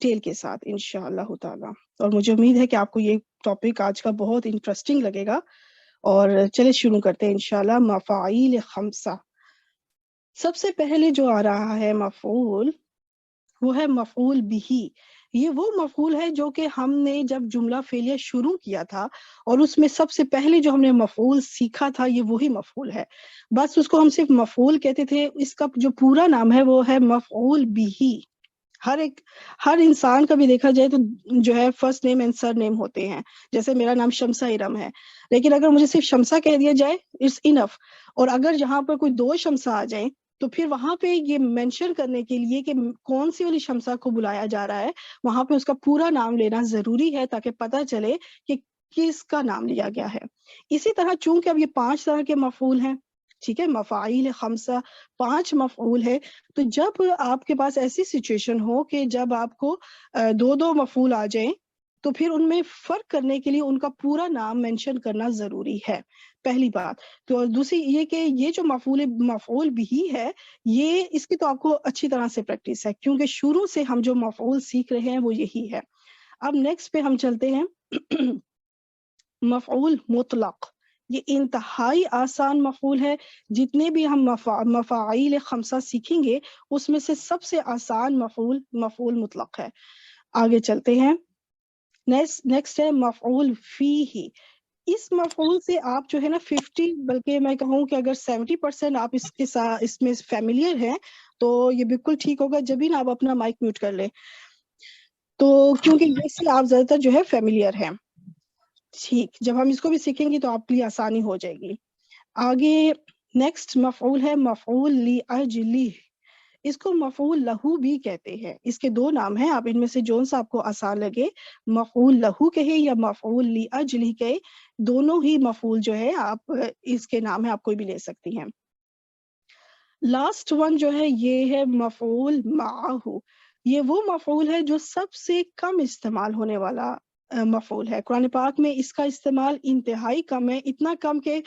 Tell کے ساتھ انشاءاللہ تعالی. اور مجھے امید ہے کہ آپ کو یہ ٹاپک آج کا بہت انٹرسٹنگ لگے گا. اور چلے شروع کرتے ہیں انشاءاللہ. مفاعیل خمسہ. سب سے پہلے جو آ رہا ہے مفعول، وہ ہے مفعول بہی. یہ وہ مفعول ہے جو کہ ہم نے جب جملہ فعلیہ شروع کیا تھا اور اس میں سب سے پہلے جو ہم نے مفعول سیکھا تھا یہ وہی مفعول ہے. بس اس کو ہم صرف مفعول کہتے تھے. اس کا جو پورا نام ہے وہ ہے مفعول بہی. ہر انسان کا بھی دیکھا جائے تو جو ہے فرسٹ نیم اینڈ سر نیم ہوتے ہیں. جیسے میرا نام شمسہ ارم ہے، لیکن اگر مجھے صرف شمسہ کہہ دیا جائے اٹس انف. اور اگر یہاں پر کوئی دو شمسہ آ جائیں تو پھر وہاں پہ یہ مینشن کرنے کے لیے کہ کون سی والی شمسہ کو بلایا جا رہا ہے، وہاں پہ اس کا پورا نام لینا ضروری ہے تاکہ پتہ چلے کہ کس کا نام لیا گیا ہے. اسی طرح چونکہ اب یہ 5 طرح کے مفعول ہیں، ٹھیک ہے، مفاعیل خمسہ 5 مفعول ہے. تو جب آپ کے پاس ایسی سچویشن ہو کہ جب آپ کو دو مفعول آ جائیں تو پھر ان میں فرق کرنے کے لیے ان کا پورا نام مینشن کرنا ضروری ہے، پہلی بات. تو دوسری یہ کہ یہ جو مفعول بھی ہے، یہ اس کی تو آپ کو اچھی طرح سے پریکٹس ہے کیونکہ شروع سے ہم جو مفعول سیکھ رہے ہیں وہ یہی ہے. اب نیکسٹ پہ ہم چلتے ہیں. مفعول مطلق. یہ انتہائی آسان مفعول ہے. جتنے بھی ہم مفاعیل خمسہ سیکھیں گے اس میں سے سب سے آسان مفعول مطلق ہے. آگے چلتے ہیں. نیکسٹ ہے مفعول فیہ. اس مفعول سے آپ جو ہے نا 50 بلکہ میں کہوں کہ اگر 70% آپ اس کے ساتھ اس میں فیملیئر ہیں تو یہ بالکل ٹھیک ہوگا. جب بھی نا آپ اپنا مائک میوٹ کر لیں تو کیونکہ یہ سے آپ زیادہ تر جو ہے فیملیئر ہیں. ٹھیک، جب ہم اس کو بھی سیکھیں گے تو آپ کے لیے آسانی ہو جائے گی. آگے نیکسٹ مفعول ہے مفعول لاجلہ. اس کو مفعول لہو بھی کہتے ہیں. اس کے 2 نام ہیں، آپ ان میں سے جون سا آپ کو آسان لگے، مفعول لہو کہے یا مفعول لاجلہ کہے، دونوں ہی مفعول جو ہے آپ اس کے نام ہے، آپ کوئی بھی لے سکتی ہیں. لاسٹ ون جو ہے یہ ہے مفعول معہ. یہ وہ مفعول ہے جو سب سے کم استعمال ہونے والا مفعول ہے. قرآن پاک میں اس کا استعمال انتہائی کم ہے. اتنا کم کہ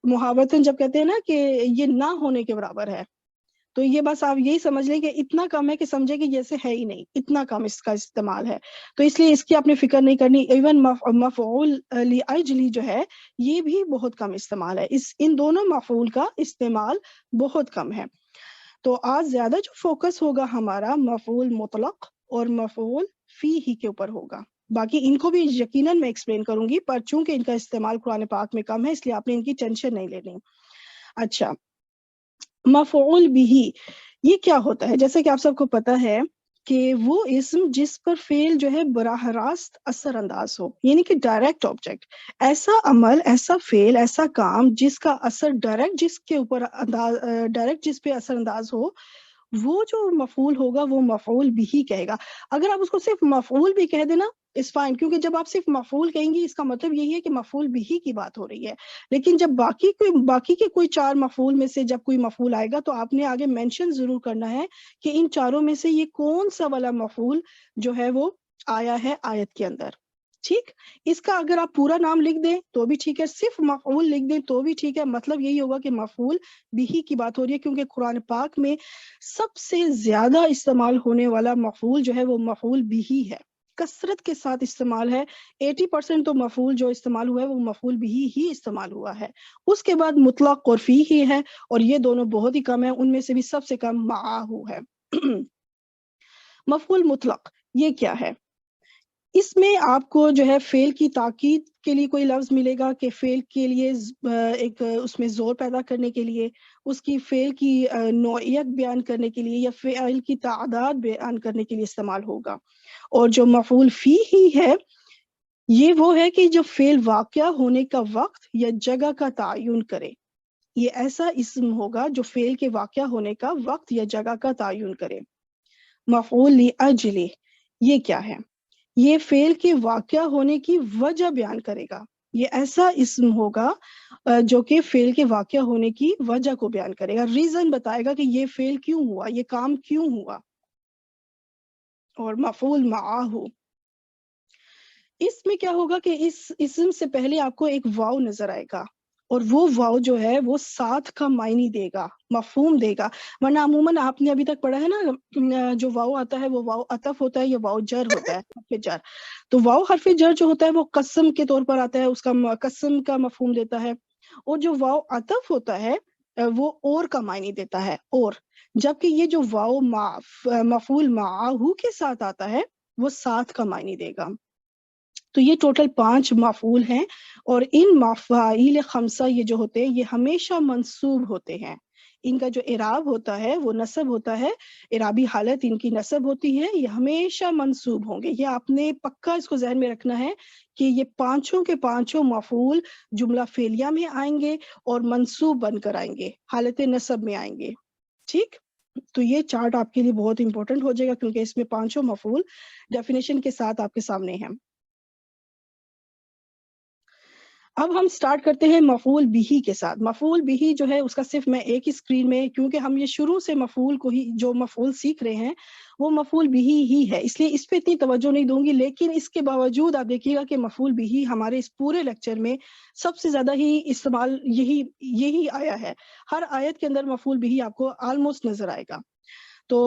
محاورتاً جب کہتے ہیں نا کہ یہ نہ ہونے کے برابر ہے، تو یہ بس آپ یہی سمجھ لیں کہ اتنا کم ہے کہ سمجھے کہ جیسے ہے ہی نہیں، اتنا کم اس کا استعمال ہے. تو اس لیے اس کی آپ نے فکر نہیں کرنی. ایون مفعول لاجلہ جو ہے یہ بھی بہت کم استعمال ہے. ان دونوں مفعول کا استعمال بہت کم ہے. تو آج زیادہ جو فوکس ہوگا ہمارا مفعول مطلق اور مفعول فیہ کے اوپر ہوگا. باقی ان کو بھی یقیناً میں ایکسپلین کروں گی، پر چونکہ ان کا استعمال قرآن پاک میں کم ہے اس لیے آپ نے ان کی ٹینشن نہیں لینی. اچھا، مفعول بھی یہ کیا ہوتا ہے؟ جیسے کہ آپ سب کو پتا ہے کہ وہ اسم جس پر فعل جو ہے براہ راست اثر انداز ہو، یعنی کہ ڈائریکٹ آبجیکٹ. ایسا عمل، ایسا فعل، ایسا کام جس کا اثر ڈائریکٹ جس پہ اثر انداز ہو، وہ جو مفعول ہوگا وہ مفعول بھی کہے گا. اگر آپ اس کو صرف مفعول بھی کہہ دینا اس فائن، کیونکہ جب آپ صرف مفعول کہیں گی اس کا مطلب یہی ہے کہ مفعول بھی کی بات ہو رہی ہے. لیکن جب باقی کے کوئی 4 مفعول میں سے جب کوئی مفعول آئے گا تو آپ نے آگے مینشن ضرور کرنا ہے کہ ان چاروں میں سے یہ کون سا والا مفعول جو ہے وہ آیا ہے آیت کے اندر. ٹھیک، اس کا اگر آپ پورا نام لکھ دیں تو بھی ٹھیک ہے، صرف مفعول لکھ دیں تو بھی ٹھیک ہے. مطلب یہی ہوگا کہ مفعول بھی کی بات ہو رہی ہے، کیونکہ قرآن پاک میں سب سے زیادہ استعمال ہونے والا مفعول جو ہے وہ مفعول بھی ہے. کثرت کے ساتھ استعمال ہے. 80% تو مفعول جو استعمال ہوا ہے وہ مفعول بھی استعمال ہوا ہے. اس کے بعد مطلق اور فی ہی ہے، اور یہ دونوں بہت ہی کم ہیں. ان میں سے بھی سب سے کم معہ ہے. مفعول مطلق یہ کیا ہے؟ اس میں آپ کو جو ہے فعل کی تاکید کے لیے کوئی لفظ ملے گا کہ فعل کے لیے ایک اس میں زور پیدا کرنے کے لیے، اس کی فعل کی نوعیت بیان کرنے کے لیے، یا فعل کی تعداد بیان کرنے کے لیے استعمال ہوگا. اور جو مفعول فی ہی ہے یہ وہ ہے کہ جو فعل واقع ہونے کا وقت یا جگہ کا تعین کرے. یہ ایسا اسم ہوگا جو فعل کے واقع ہونے کا وقت یا جگہ کا تعین کرے. مفعول لاجلہ یہ کیا ہے؟ یہ فعل کے واقع ہونے کی وجہ بیان کرے گا. یہ ایسا اسم ہوگا جو کہ فعل کے واقع ہونے کی وجہ کو بیان کرے گا، ریزن بتائے گا کہ یہ فعل کیوں ہوا، یہ کام کیوں ہوا. اور مفعول معہ اس میں کیا ہوگا کہ اس اسم سے پہلے آپ کو ایک واو نظر آئے گا، اور وہ واو جو ہے وہ ساتھ کا معنی دے گا، مفہوم دے گا، ورنہ عموماً آپ نے ابھی تک پڑھا ہے نا جو واو آتا ہے وہ واو عطف ہوتا ہے یا واو جر ہوتا ہے، حرف جر۔ تو واو حرف جر جو ہوتا ہے وہ قسم کے طور پر آتا ہے، اس کا قسم کا مفہوم دیتا ہے، اور جو واو عطف ہوتا ہے وہ اور کا معنی دیتا ہے، اور جبکہ یہ جو واو مفعول معہو کے ساتھ آتا ہے وہ ساتھ کا معنی دے گا۔ تو یہ ٹوٹل 5 مفعول ہیں، اور ان مفاعیل خمسہ یہ جو ہوتے ہیں یہ ہمیشہ منصوب ہوتے ہیں۔ ان کا جو اعراب ہوتا ہے وہ نصب ہوتا ہے، اعرابی حالت ان کی نصب ہوتی ہے، یہ ہمیشہ منصوب ہوں گے۔ یہ آپ نے پکا اس کو ذہن میں رکھنا ہے کہ یہ پانچوں کے پانچوں مفعول جملہ فعلیہ میں آئیں گے اور منصوب بن کر آئیں گے، حالت نصب میں آئیں گے، ٹھیک؟ تو یہ چارٹ آپ کے لیے بہت امپورٹنٹ ہو جائے گا کیونکہ اس میں پانچوں مفعول ڈیفینیشن کے ساتھ آپ کے سامنے ہیں۔ اب ہم سٹارٹ کرتے ہیں مفعول بہ کے ساتھ۔ مفعول بہ جو ہے اس کا صرف میں ایک ہی اسکرین میں، کیونکہ ہم یہ شروع سے مفعول کو ہی جو مفعول سیکھ رہے ہیں وہ مفعول بہ ہی ہے، اس لیے اس پہ اتنی توجہ نہیں دوں گی، لیکن اس کے باوجود آپ دیکھیے گا کہ مفعول بہ ہمارے اس پورے لیکچر میں سب سے زیادہ ہی استعمال یہی آیا ہے۔ ہر آیت کے اندر مفعول بہ آپ کو آلموسٹ نظر آئے گا۔ تو